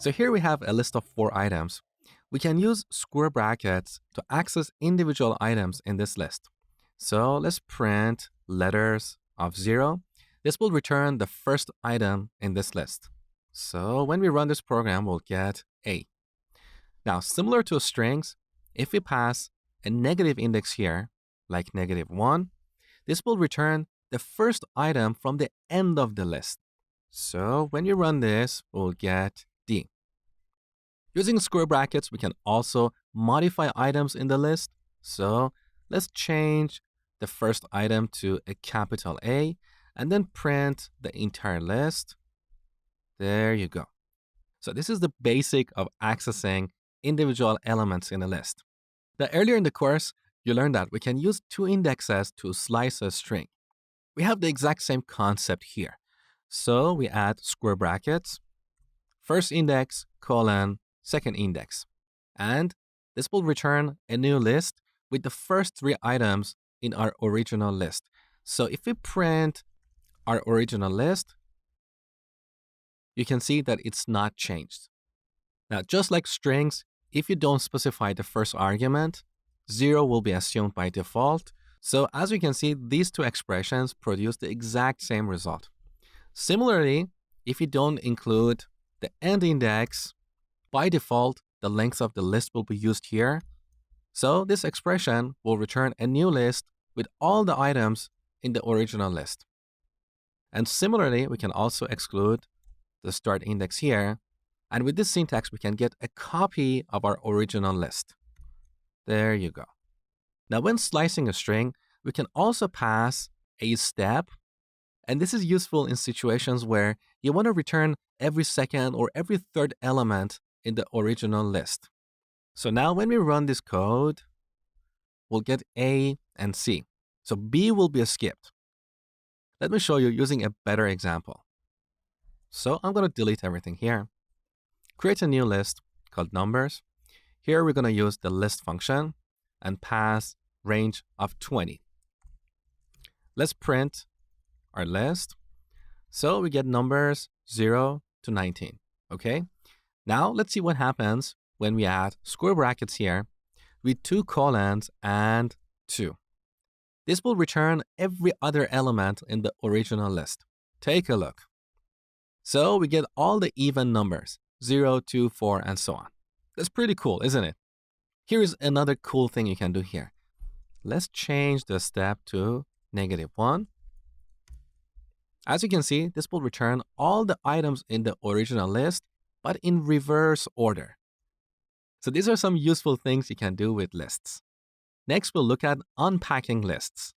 So here we have a list of 4 items. We can use square brackets to access individual items in this list. So let's print letters of 0. This will return the first item in this list. So when we run this program, we'll get A. Now, similar to strings, if we pass a negative index here, like -1, this will return the first item from the end of the list. So when you run this, we'll get D. Using square brackets, we can also modify items in the list. So let's change the first item to a capital A and then print the entire list. There you go. So this is the basic of accessing individual elements in a list. Now, earlier in the course, you learned that we can use 2 indexes to slice a string. We have the exact same concept here. So we add square brackets, first index, colon, second index. And this will return a new list with the first 3 items in our original list. So if we print our original list, you can see that it's not changed. Now, just like strings, if you don't specify the first argument, 0 will be assumed by default. So as you can see, these 2 expressions produce the exact same result. Similarly, if you don't include the end index, by default, the length of the list will be used here. So this expression will return a new list with all the items in the original list. And similarly, we can also exclude the start index here. And with this syntax, we can get a copy of our original list. There you go. Now, when slicing a string, we can also pass a step. And this is useful in situations where you want to return every second or every third element in the original list. So now when we run this code, we'll get A and C. So B will be skipped. Let me show you using a better example. So I'm going to delete everything here. Create a new list called numbers. Here we're going to use the list function and pass range of 20. Let's print our list. So we get numbers 0 to 19. Okay. Now let's see what happens when we add square brackets here with 2 colons and 2. This will return every other element in the original list. Take a look. So we get all the even numbers, 0, 2, 4, and so on. That's pretty cool, isn't it? Here's another cool thing you can do here. Let's change the step to -1. As you can see, this will return all the items in the original list, but in reverse order. So these are some useful things you can do with lists. Next, we'll look at unpacking lists.